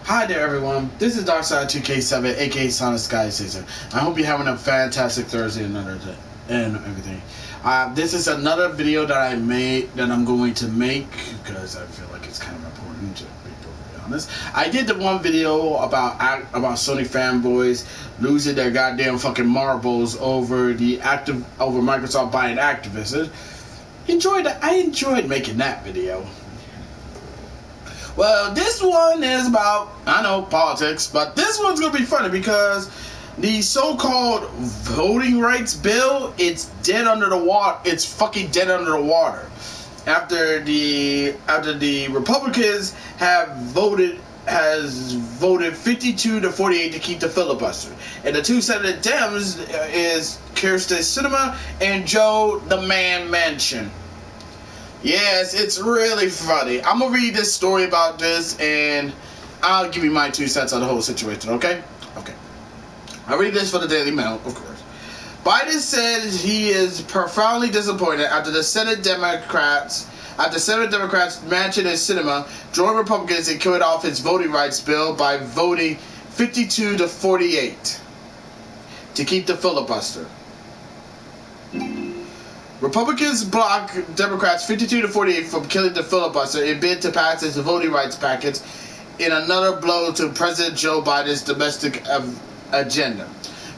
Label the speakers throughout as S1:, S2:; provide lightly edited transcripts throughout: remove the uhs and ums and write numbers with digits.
S1: Hi there, everyone. This is Darkside2K7, aka Sonic Sky Season. I hope you're having a fantastic Thursday and everything. This is another video that I'm going to make because I feel like it's kind of important to be perfectly honest. I did the one video about Sony fanboys losing their goddamn fucking marbles over Microsoft buying Activision. I enjoyed making that video. Well, this one is about, I know, politics, but this one's going to be funny because the so-called voting rights bill, it's dead under the water. It's fucking dead under the water. After the Republicans has voted 52 to 48 to keep the filibuster. And the two Senate Dems is Kirsten Sinema and Joe the Man Manchin. Yes, it's really funny. I'm gonna read this story about this, and I'll give you my 2 cents on the whole situation. Okay? Okay. I read this for the Daily Mail, of course. Biden said he is profoundly disappointed after Senate Democrats, Manchin and Sinema joined Republicans and killed off his voting rights bill by voting 52 to 48 to keep the filibuster. Republicans block Democrats 52 to 48 from killing the filibuster in bid to pass its voting rights package in another blow to President Joe Biden's domestic agenda.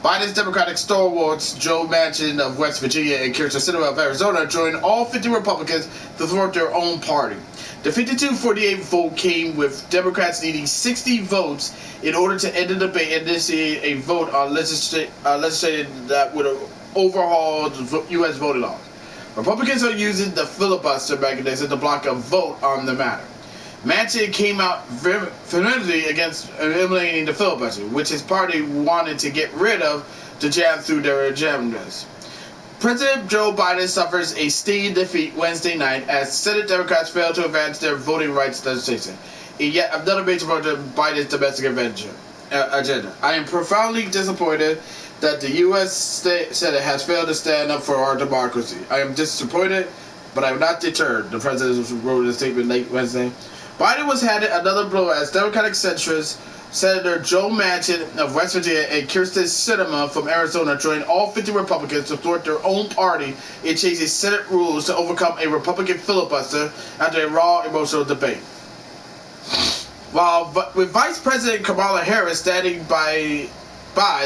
S1: Biden's Democratic stalwarts, Joe Manchin of West Virginia and Kirsten Sinema of Arizona, joined all 50 Republicans to thwart their own party. The 52-48 vote came with Democrats needing 60 votes in order to end the debate and initiate a vote on legislation that would overhaul the U.S. voting laws. Republicans are using the filibuster mechanism to block a vote on the matter. Manchin came out vehemently against eliminating the filibuster, which his party wanted to get rid of to jam through their agendas. President Joe Biden suffers a stinging defeat Wednesday night as Senate Democrats failed to advance their voting rights legislation, in yet another major part of Biden's domestic agenda. I am profoundly disappointed that the U.S. Senate has failed to stand up for our democracy. I am disappointed, but I am not deterred, the president wrote in a statement late Wednesday. Biden was handed another blow as Democratic centrist Senator Joe Manchin of West Virginia and Kirsten Sinema from Arizona joined all 50 Republicans to thwart their own party in changing Senate rules to overcome a Republican filibuster after a raw, emotional debate. With Vice President Kamala Harris standing by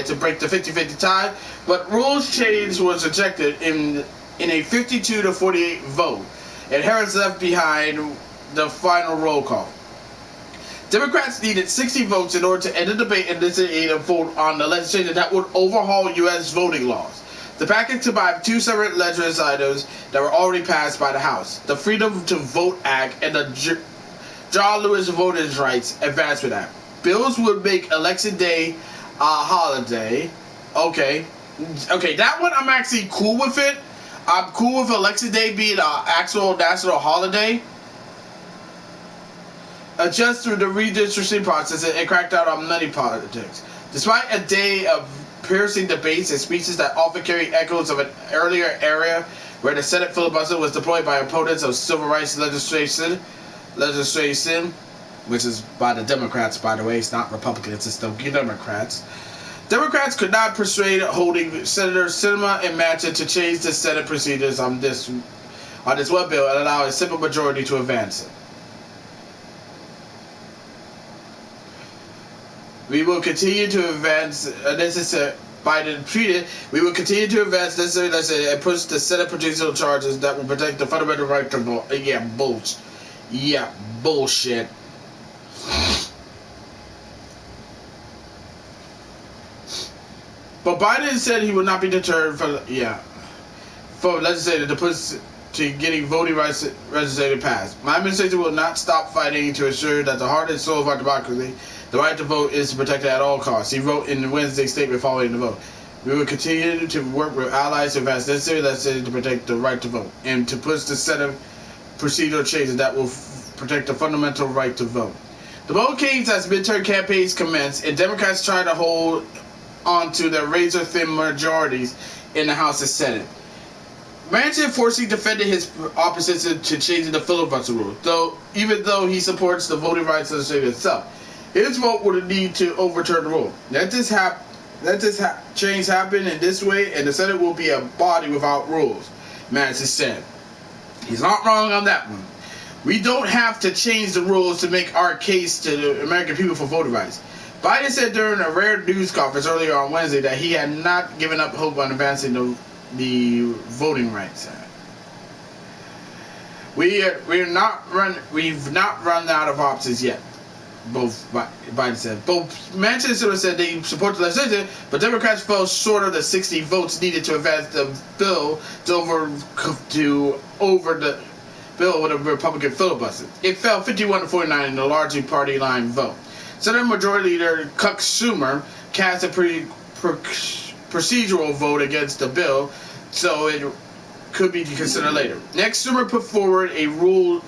S1: to break the 50-50 tie, but rules change was rejected in a 52 to 48 vote, and Harris left behind the final roll call. Democrats needed 60 votes in order to end the debate and initiate a vote on the legislation that would overhaul U.S. voting laws. The package combined 2 separate legislative items that were already passed by the House: the Freedom to Vote Act and the John Lewis Voters' Rights Advancement Act. Bills would make Election Day a holiday. Okay, that one I'm actually cool with it. I'm cool with Election Day being an actual national holiday. Just through the redistricting process and cracked out on money politics. Despite a day of piercing debates and speeches that often carry echoes of an earlier era where the Senate filibuster was deployed by opponents of civil rights legislation, which is by the Democrats, by the way. It's not Republicans, it's the Democrats. Democrats could not persuade holding Senator Sinema and Manchin to change the Senate procedures on this one bill and allow a simple majority to advance it. We will continue to advance necessary. Biden tweeted, "We will continue to advance necessary legislation and push the Senate procedural charges that will protect the fundamental right to vote." Yeah, bullshit. But Biden said he would not be deterred for legislature to push to getting voting rights legislation passed. My administration will not stop fighting to ensure that the heart and soul of our democracy, the right to vote, is protected at all costs. He wrote in the Wednesday statement following the vote. We will continue to work with allies to advance necessary legislation to protect the right to vote and to push the Senate procedural changes that will protect the fundamental right to vote. The vote came as midterm campaigns commenced and Democrats try to hold on to their razor-thin majorities in the House and Senate. Manchin forcibly defended his opposition to changing the filibuster rule, even though he supports the voting rights legislation itself. His vote would need to overturn the rule. Let this change happen in this way, and the Senate will be a body without rules, Madison said. He's not wrong on that one. We don't have to change the rules to make our case to the American people for voting rights. Biden said during a rare news conference earlier on Wednesday that he had not given up hope on advancing the Voting Rights Act. We've not run out of options yet. Biden said. Both Manchester said they support the legislation, but Democrats fell short of the 60 votes needed to advance the bill over the bill with a Republican filibuster. It fell 51-49 in a largely party line vote. Senate Majority Leader Chuck Schumer cast a procedural vote against the bill, so it could be considered later. Next, Schumer put forward a rule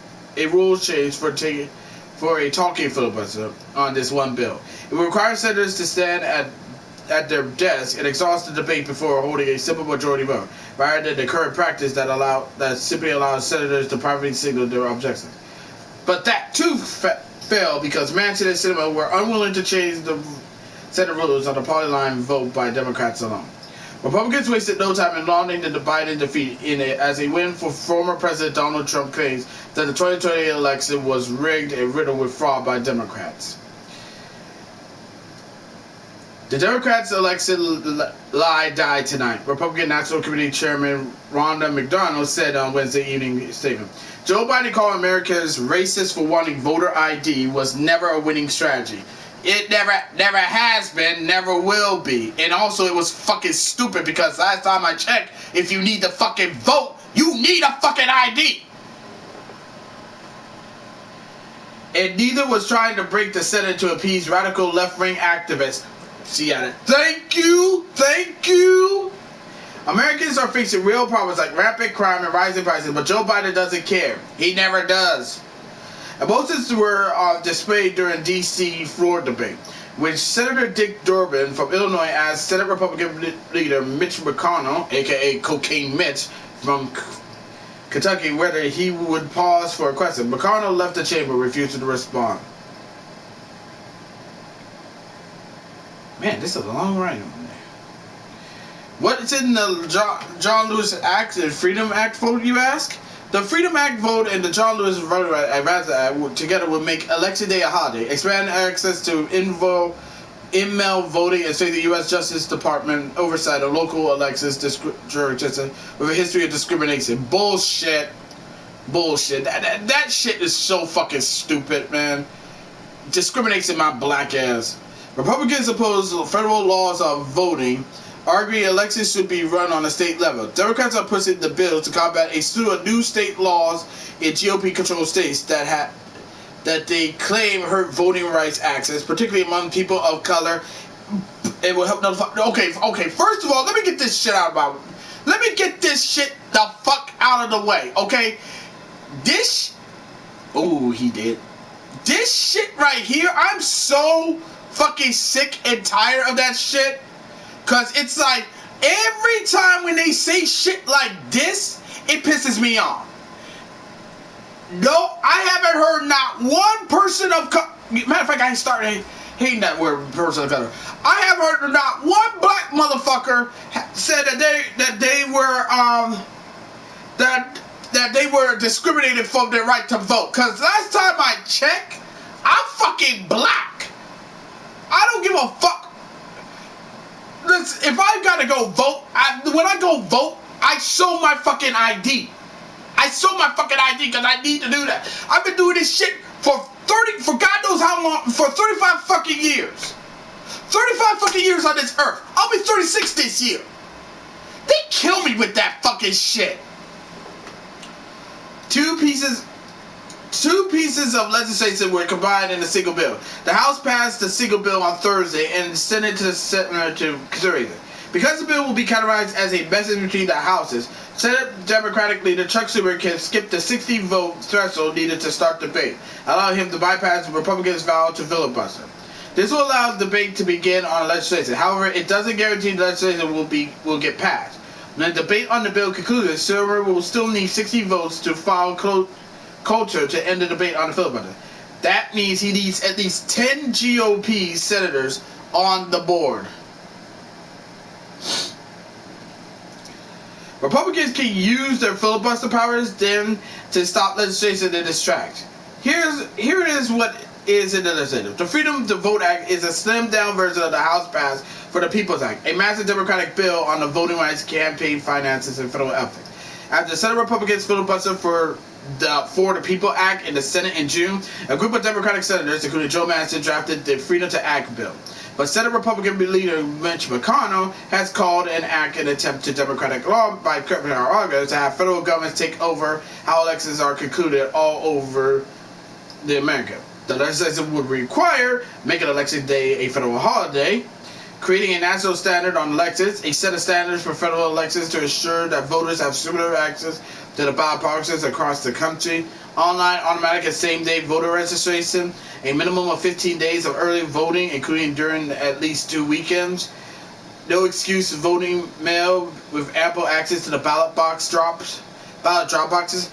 S1: change for a talking filibuster on this one bill. It will require senators to stand at their desk and exhaust the debate before holding a simple majority vote, rather than the current practice that simply allows senators to privately signal their objections. But that too failed because Manchin and Sinema were unwilling to change the Senate rules on the party line vote by Democrats alone. Republicans wasted no time in lauding the Biden defeat as a win for former President Donald Trump claims that the 2020 election was rigged and riddled with fraud by Democrats. The Democrats' election lie died tonight, Republican National Committee Chairman Rhonda McDonald said on Wednesday evening statement. Joe Biden called Americans racist for wanting voter ID was never a winning strategy. It never has been, never will be. And also it was fucking stupid because last time I checked, if you need to fucking vote, you need a fucking ID. And neither was trying to break the Senate to appease radical left-wing activists. See at it. Thank you. Americans are facing real problems like rampant crime and rising prices, but Joe Biden doesn't care. He never does. Emotions were on display during D.C. floor debate, which Senator Dick Durbin from Illinois asked Senate Republican leader Mitch McConnell, a.k.a. Cocaine Mitch, from Kentucky, whether he would pause for a question. McConnell left the chamber, refusing to respond. Man, this is a long ride on there. What's in the John Lewis Act and Freedom Act vote, you ask? The Freedom Act vote and the John Lewis Voting Rights Act together will make Election Day a holiday, expand access to in-mail voting, and say the U.S. Justice Department oversight of local elections jurisdiction with a history of discrimination. Bullshit. That shit is so fucking stupid, man. Discrimination my black ass. Republicans oppose federal laws of voting, arguing elections should be run on a state level. Democrats are pushing the bill to combat a slew of new state laws in GOP-controlled states that they claim hurt voting rights access, particularly among people of color. It will help notify. Okay. First of all, let me get this shit the fuck out of the way. Okay, he did. This shit right here, I'm so fucking sick and tired of that shit. Cause it's like every time when they say shit like this, it pisses me off. No, I haven't heard not one person of color. Matter of fact, I started hating that word, person of color. I haven't heard not one black motherfucker said that they were discriminated from their right to vote. Cause last time I checked, I'm fucking black. I don't give a fuck. Listen, if I gotta go vote, when I go vote, I show my fucking ID. Because I need to do that. I've been doing this shit for God knows how long, for 35 fucking years. 35 fucking years on this earth. I'll be 36 this year. They kill me with that fucking shit. Two pieces of legislation were combined in a single bill. The House passed the single bill on Thursday and sent it to the Senate to consider it. Because the bill will be categorized as a message between the houses, Senate Democratic leader Chuck Schumer can skip the 60-vote threshold needed to start debate, allowing him to bypass the Republicans' vow to filibuster. This will allow the debate to begin on legislation. However, it doesn't guarantee the legislation will get passed. When the debate on the bill concludes, Schumer will still need 60 votes to file culture to end the debate on the filibuster. That means he needs at least 10 GOP senators on the board. Republicans can use their filibuster powers then to stop legislation and distract. Here it is what is in the legislative. The Freedom to Vote Act is a slimmed down version of the House passed for the People's Act, a massive Democratic bill on the voting rights, campaign finances, and federal ethics. After Senate Republicans filibustered for the People Act in the Senate in June, a group of Democratic senators, including Joe Manchin, drafted the Freedom to Act bill. But Senate Republican leader Mitch McConnell has called an act an attempt to democratic law by criminal arguments to have federal governments take over how elections are concluded all over the America. The legislation would require making election day a federal holiday, creating a national standard on elections, a set of standards for federal elections to ensure that voters have similar access to the ballot boxes across the country, online, automatic, and same-day voter registration, a minimum of 15 days of early voting, including during at least 2 weekends, no excuse voting mail with ample access to the ballot drop boxes,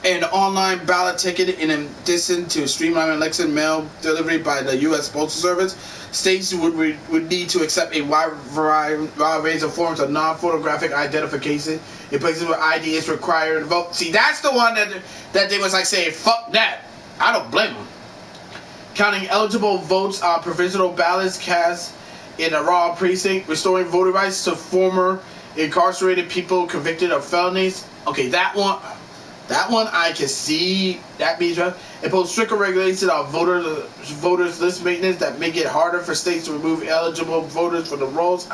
S1: and online ballot ticket in addition to streamlined election mail delivery by the U.S. Postal Service. States would need to accept a wide range of forms of non-photographic identification in places where ID is required to vote. See, that's the one that they was like saying, fuck that. I don't blame them. Counting eligible votes on provisional ballots cast in a raw precinct, restoring voting rights to former incarcerated people convicted of felonies. Okay, that one I can see. That means impose stricter regulations on voters list maintenance that make it harder for states to remove eligible voters from the rolls.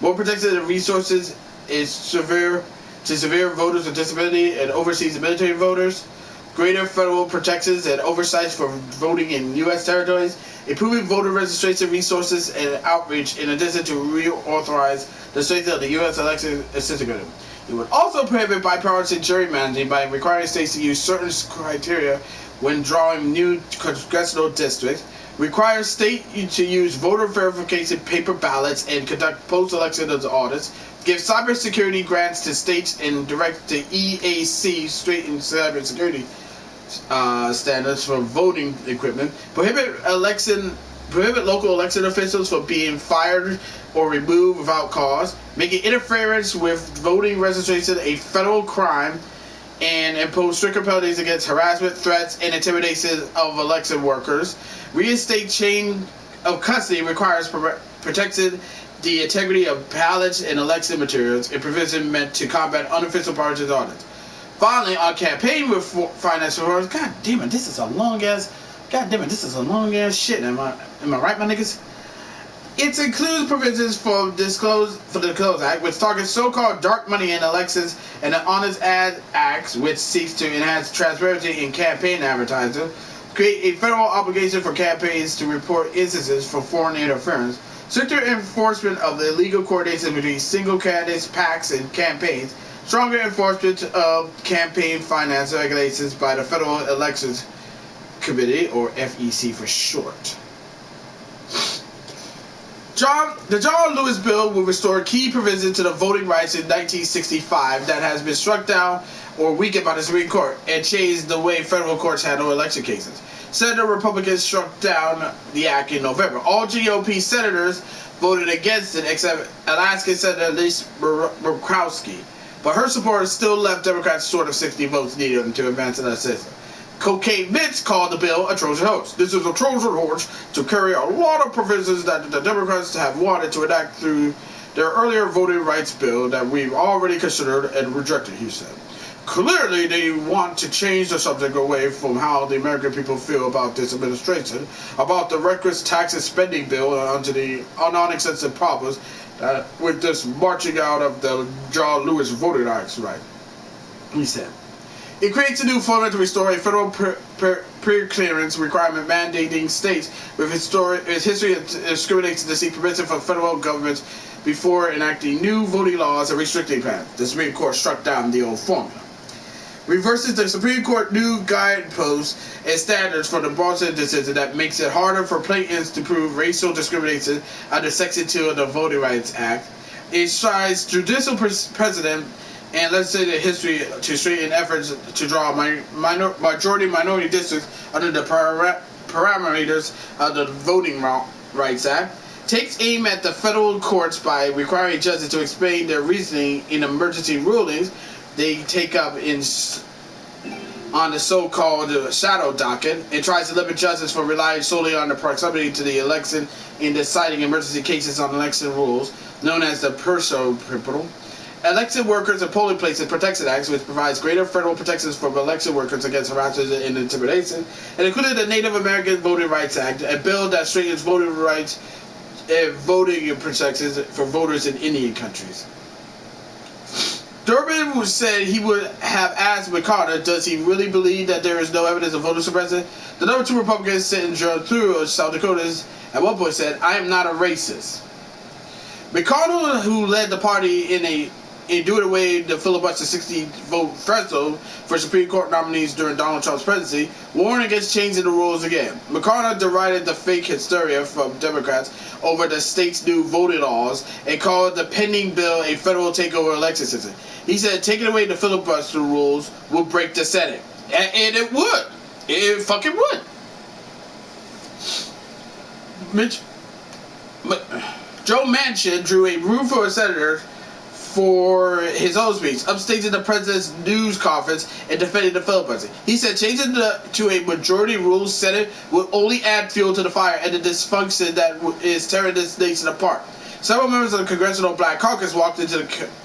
S1: More protection of resources is severe voters with disability and overseas military voters. Greater federal protections and oversight for voting in U.S. territories. Improving voter registration resources and outreach in addition to reauthorize the strength of the U.S. election system. It would also prohibit bipartisan gerrymandering by requiring states to use certain criteria when drawing new congressional districts, require states to use voter verification paper ballots and conduct post-election audits, give cybersecurity grants to states and direct the EAC straighten cybersecurity standards for voting equipment, prohibit local election officials from being fired or removed without cause, making interference with voting registration a federal crime, and impose stricter penalties against harassment, threats, and intimidation of election workers. Reinstate chain of custody requires protecting the integrity of ballots and election materials, a provision meant to combat unofficial partisan audits. Finally, on campaign finance reforms, God damn it, this is a long ass shit. Am I right, my niggas? It includes provisions for the Disclose Act, which targets so-called dark money in elections, and the Honest Ad Act, which seeks to enhance transparency in campaign advertising, create a federal obligation for campaigns to report instances for foreign interference, stricter enforcement of the illegal coordination between single candidates, PACs, and campaigns, stronger enforcement of campaign finance regulations by the Federal Elections Committee, or FEC for short. The John Lewis bill will restore key provisions to the voting rights in 1965 that has been struck down or weakened by the Supreme Court and changed the way federal courts handle election cases. Senate Republicans struck down the act in November. All GOP senators voted against it except Alaska Senator Lisa Murkowski, but her supporters still left Democrats short of 60 votes needed to advance the system. Cocaine Mitch called the bill a Trojan horse. This is a Trojan horse to carry a lot of provisions that the Democrats have wanted to enact through their earlier voting rights bill that we've already considered and rejected, he said. Clearly, they want to change the subject away from how the American people feel about this administration, about the reckless tax and spending bill onto the non-expensive problems with this marching out of the John Lewis voting rights right, he said. It creates a new formula to restore a federal pre-clearance requirement mandating states with history of discrimination to seek permission from federal governments before enacting new voting laws and restricting plans. The Supreme Court struck down the old formula. Reverses the Supreme Court new guideposts and standards for the Boston decision that makes it harder for plaintiffs to prove racial discrimination under Section 2 of the Voting Rights Act. It strides judicial precedent and legislative history to straighten efforts to draw majority-minority districts under the parameters of the Voting Rights Act, takes aim at the federal courts by requiring judges to explain their reasoning in emergency rulings they take up on the so-called shadow docket, and tries to limit judges from relying solely on the proximity to the election in deciding emergency cases on election rules, known as the Purcell Principle. Election Workers and Polling Places Protection Act, which provides greater federal protections for election workers against harassment and intimidation, and included the Native American Voting Rights Act, a bill that straightens voting rights and voting protections for voters in Indian countries. Durbin said he would have asked McCarter, does he really believe that there is no evidence of voter suppression? The number 2 Republican, Senator Joe Through of South Dakota, at one point said, I am not a racist. McConnell, who led the party in doing away the filibuster 60-vote threshold for Supreme Court nominees during Donald Trump's presidency, warned against changing the rules again. McConnell derided the fake hysteria from Democrats over the state's new voting laws and called the pending bill a federal takeover election system. He said taking away the filibuster rules would break the Senate. And it would. It fucking would. Joe Manchin drew a room for a senator for his own speech, upstaging the president's news conference and defending the filibuster. He said changing to a majority rule Senate will only add fuel to the fire and the dysfunction that is tearing this nation apart. Several members of the Congressional Black Caucus walked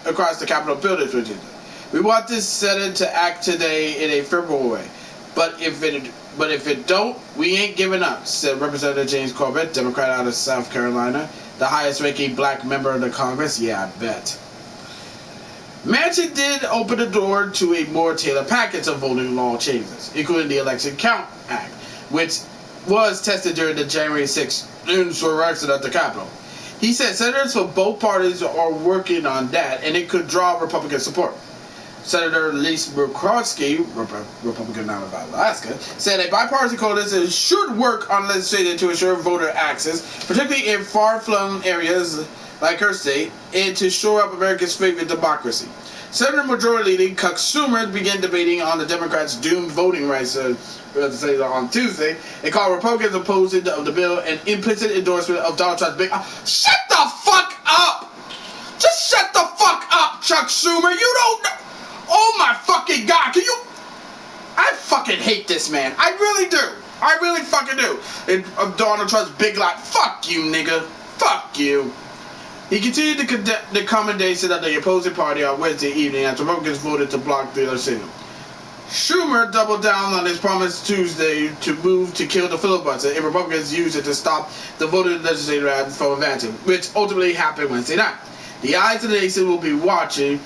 S1: across the Capitol building. We want this Senate to act today in a favorable way, but if it don't, we ain't giving up, said Representative James Corbett, Democrat out of South Carolina, the highest-ranking black member of the Congress. Yeah, I bet. Manchin did open the door to a more tailored package of voting law changes, including the Election Count Act, which was tested during the January 6th insurrection at the Capitol. He said senators from both parties are working on that, and it could draw Republican support. Senator Lisa Murkowski, Republican out of Alaska, said a bipartisan coalition should work on legislation to ensure voter access, particularly in far-flung areas like her state, and to shore up America's faith in democracy. Senator Majority Leader Chuck Schumer began debating on the Democrats' doomed voting rights on Tuesday and called Republicans opposing the bill an implicit endorsement of Donald Trump's big... Shut the fuck up! Just shut the fuck up, Chuck Schumer! You don't know... Oh my fucking God, can you... I fucking hate this man. I really do. I really fucking do. And Donald Trump's big lie. Fuck you, nigga. Fuck you. He continued to condemn the commendation of the opposing party on Wednesday evening as Republicans voted to block the election. Schumer doubled down on his promise Tuesday to move to kill the filibuster, and Republicans used it to stop the voting legislature act from advancing, which ultimately happened Wednesday night. The eyes of the nation will be watching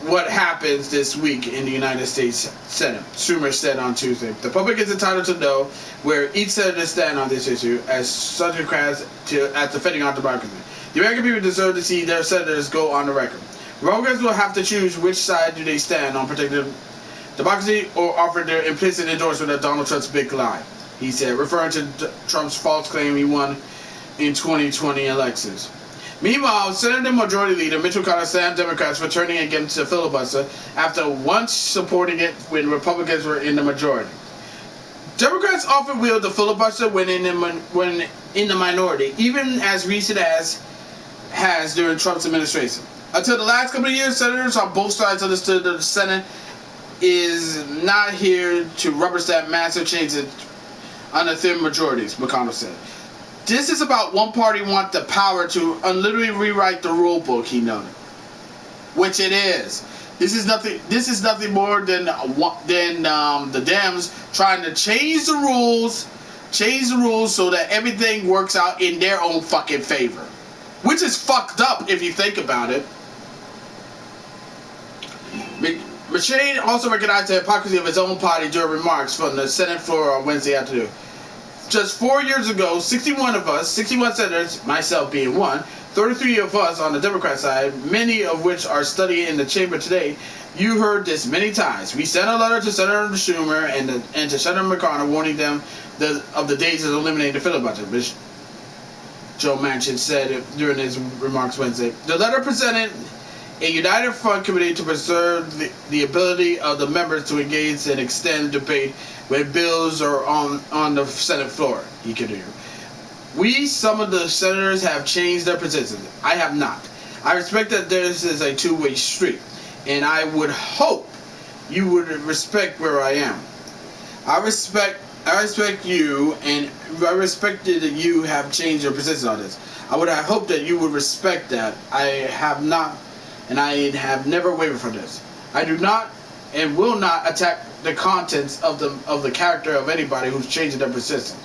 S1: what happens this week in the United States Senate, Schumer said on Tuesday. The public is entitled to know where each senator stands on this issue as subject as defending our democracy. The American people deserve to see their senators go on the record. Republicans will have to choose which side do they stand on protecting democracy or offer their implicit endorsement of Donald Trump's big lie, he said, referring to Trump's false claim he won in 2020 elections. Meanwhile, Senate Majority Leader Mitch McConnell slammed Democrats for turning against the filibuster after once supporting it when Republicans were in the majority. Democrats often wield the filibuster when in the minority, even as recent as has during Trump's administration. Until the last couple of years, senators on both sides understood that the Senate is not here to rubber stamp massive changes under thin majorities, McConnell said. This is about one party want the power to literally rewrite the rule book, he noted. Which it is. This is nothing more than the Dems trying to change the rules so that everything works out in their own fucking favor. Which is fucked up if you think about it. McShane also recognized the hypocrisy of his own party during remarks from the Senate floor on Wednesday afternoon. Just 4 years ago, 61 senators, myself being one, 33 of us on the Democrat side, many of which are studying in the chamber today, you heard this many times. We sent a letter to Senator Schumer and to Senator McConnell warning them of the days of eliminating the filibuster, which Joe Manchin said during his remarks Wednesday. The letter presented a united front committee to preserve the ability of the members to engage and extend debate when bills are on the Senate floor. He continued. Some of the senators have changed their positions. I have not. I respect that this is a two-way street, and I would hope you would respect where I am. I respect you, and I respect that you have changed your position on this. I would have hoped that you would respect that. I have not, and I have never wavered from this. I do not and will not attack the contents of the character of anybody who's changing their position.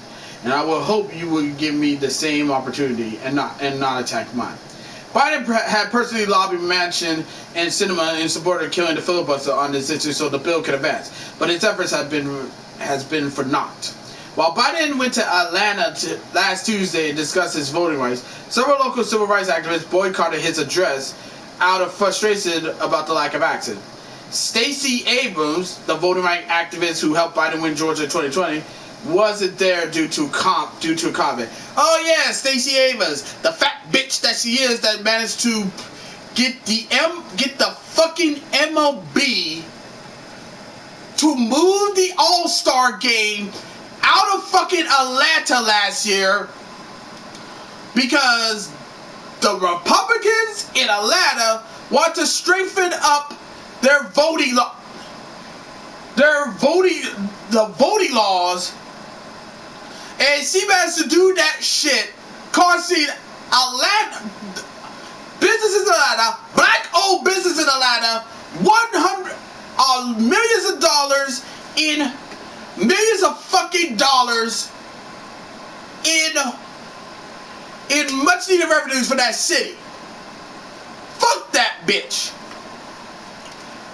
S1: And I will hope you will give me the same opportunity and not attack mine. Biden had personally lobbied Manchin and Sinema in support of killing the filibuster on this issue so the bill could advance, but its efforts has been for naught. While Biden went to Atlanta last Tuesday to discuss his voting rights, several local civil rights activists boycotted his address out of frustration about the lack of action. Stacey Abrams, the voting rights activist who helped Biden win Georgia in 2020, wasn't there due to COVID. Oh yeah, Stacey Abrams, the fat bitch that she is, that managed to get the fucking MLB to move the All-Star game out of fucking Atlanta last year because the Republicans in Atlanta want to strengthen up their voting laws, and she managed to do that shit, causing Atlanta businesses in Atlanta, black-owned businesses in Atlanta, millions of dollars in millions of fucking dollars in much needed revenues for that city. Fuck that bitch.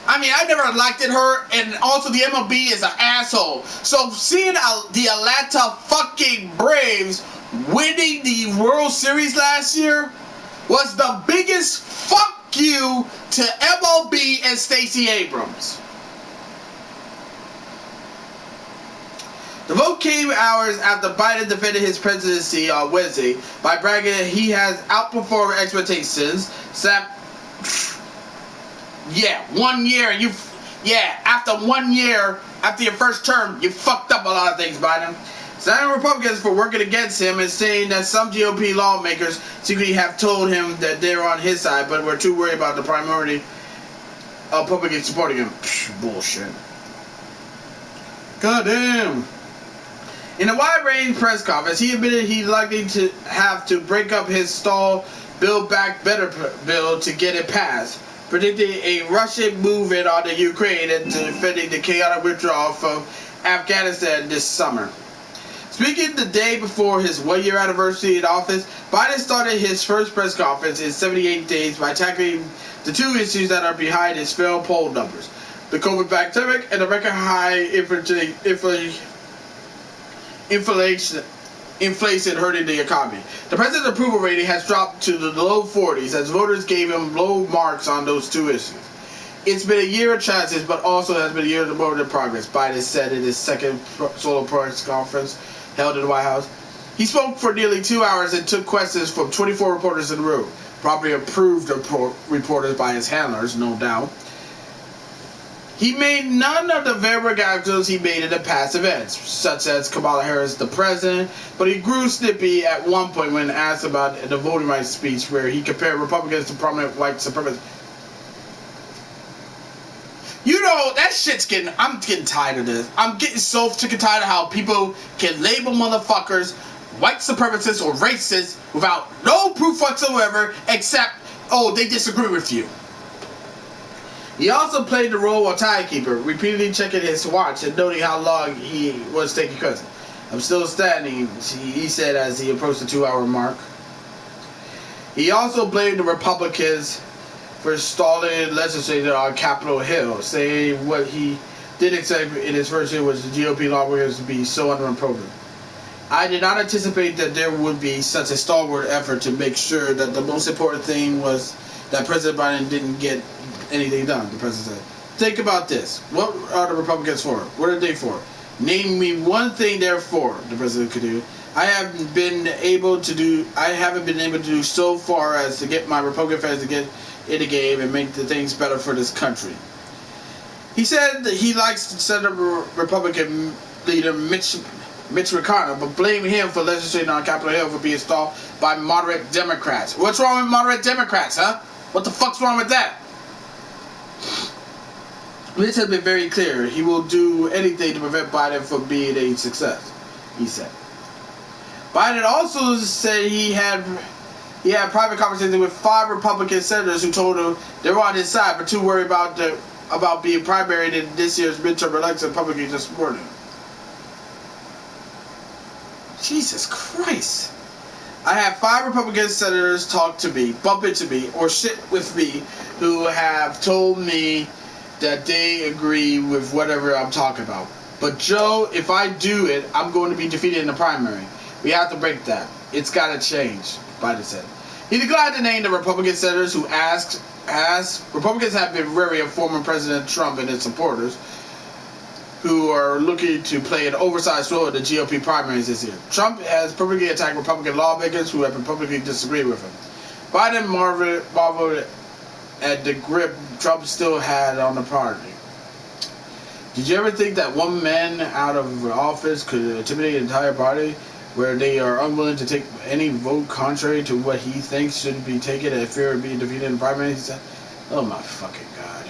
S1: I mean, I never liked her, and also the MLB is an asshole. So seeing the Atlanta fucking Braves winning the World Series last year was the biggest fuck you to MLB and Stacey Abrams. The vote came hours after Biden defended his presidency on Wednesday by bragging he has outperformed expectations. After 1 year, after your first term, you fucked up a lot of things, Biden. Citing Republicans for working against him and saying that some GOP lawmakers secretly have told him that they're on his side, but were too worried about the priority of Republicans supporting him. Bullshit. Goddamn. In a wide-range press conference, he admitted he's likely to have to break up his stalled Build Back Better bill to get it passed, predicting a Russian move in on the Ukraine and defending the chaotic withdrawal from Afghanistan this summer. Speaking the day before his one-year anniversary in office, Biden started his first press conference in 78 days by tackling the two issues that are behind his failed poll numbers: the COVID pandemic and the record high inflation hurting the economy. The president's approval rating has dropped to the low 40s as voters gave him low marks on those two issues. It's been a year of chances, but also has been a year of motor progress, Biden said in his second solo press conference held in the White House. He spoke for nearly 2 hours and took questions from 24 reporters in the room, probably approved reporters by his handlers, no doubt. He made none of the very actions he made in the past events, such as Kamala Harris, the president, but he grew snippy at one point when asked about the voting rights speech where he compared Republicans to prominent white supremacists. You know, that shit's I'm getting tired of this. I'm getting so sick and tired of how people can label motherfuckers white supremacists or racists without no proof whatsoever except, oh, they disagree with you. He also played the role of timekeeper, repeatedly checking his watch and noting how long he was taking cousin. I'm still standing, he said as he approached the 2-hour mark. He also blamed the Republicans for stalling legislation on Capitol Hill, saying what he did expect in his first year was the GOP lawmakers to be so unimproved. I did not anticipate that there would be such a stalwart effort to make sure that the most important thing was that President Biden didn't get anything done, the president said. Think about this. What are the Republicans for? What are they for? Name me one thing they're for, the president could do. I haven't been able to do so far as to get my Republican friends to get in the game and make the things better for this country. He said that he likes Senate Republican leader Mitch McConnell, but blamed him for legislating on Capitol Hill for being stalled by moderate Democrats. What's wrong with moderate Democrats, huh? What the fuck's wrong with that? Mitch has been very clear. He will do anything to prevent Biden from being a success, he said. Biden also said he had private conversations with 5 Republican senators who told him they were on his side, but too worried about being primaried in this year's midterm election. Publicly just supported him. Jesus Christ. I had 5 Republican senators bump into me, or shit with me, who have told me that they agree with whatever I'm talking about. But Joe, if I do it, I'm going to be defeated in the primary. We have to break that. It's got to change, Biden said. He declined to name the Republican senators who asked. Republicans have been wary of former President Trump and his supporters, who are looking to play an oversized role in the GOP primaries this year. Trump has publicly attacked Republican lawmakers who have publicly disagreed with him. Biden marveled at the grip Trump still had on the party. Did you ever think that one man out of office could intimidate an entire party where they are unwilling to take any vote contrary to what he thinks should be taken and fear of being defeated in the primary? He said, oh my fucking God.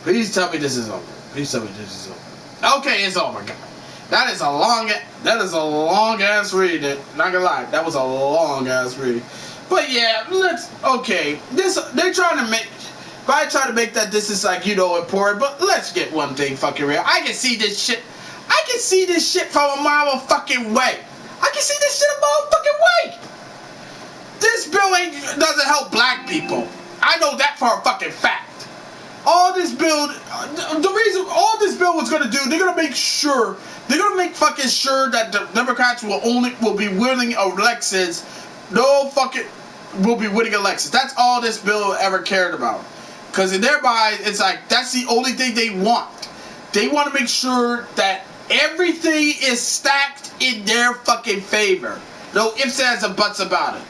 S1: Please tell me this is over. Please tell me this is over. Okay, it's over, guys. That is a long ass read. Not gonna lie, that was a long ass read. But yeah, they're trying to make that this is like, important, but let's get one thing fucking real. I can see this shit from a mile fucking way. This bill doesn't help black people. I know that for a fucking fact. The reason all this bill was gonna do, they're gonna make fucking sure that the Democrats will be winning elections. Will be winning elections. That's all this bill ever cared about. Because in their mind, it's like, that's the only thing they want. They want to make sure that everything is stacked in their fucking favor. No ifs, ands, and buts about it.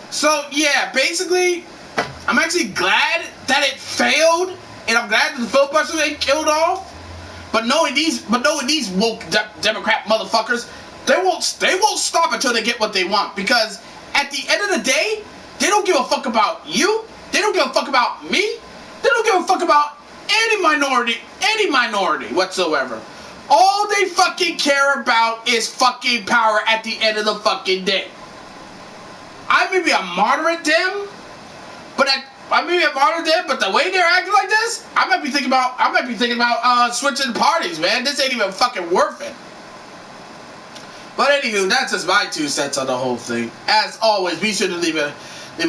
S1: So, yeah, basically, I'm actually glad that it failed, and I'm glad that the filibuster ain't killed off. But knowing these woke Democrat motherfuckers, they won't stop until they get what they want. Because at the end of the day, they don't give a fuck about you. They don't give a fuck about me. They don't give a fuck about any minority whatsoever. All they fucking care about is fucking power at the end of the fucking day. I may be a moderate Dem, but the way they're acting like this, I might be thinking about switching parties, man. This ain't even fucking worth it. But anywho, that's just my 2 cents on the whole thing. As always, be sure to leave a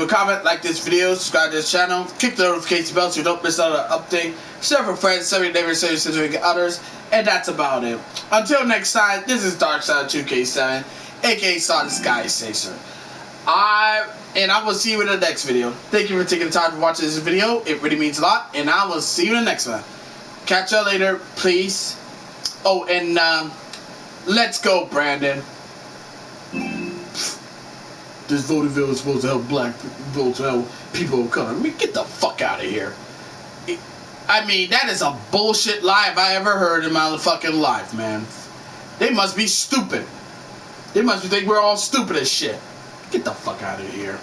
S1: comment, like this video, subscribe to this channel, click the notification bell so you don't miss out on an update, share with friends, share with neighbors, share with others, and that's about it. Until next time, this is Darkside2K7, aka Saw the Sky Chaser. I will see you in the next video. Thank you for taking the time to watch this video. It really means a lot, and I will see you in the next one. Catch y'all later, please. Oh, and let's go, Brandon. This voting bill is supposed to help black people, to help people of color. I mean, get the fuck out of here. That is a bullshit lie if I ever heard in my fucking life, man. They must be stupid. They must think we're all stupid as shit. Get the fuck out of here.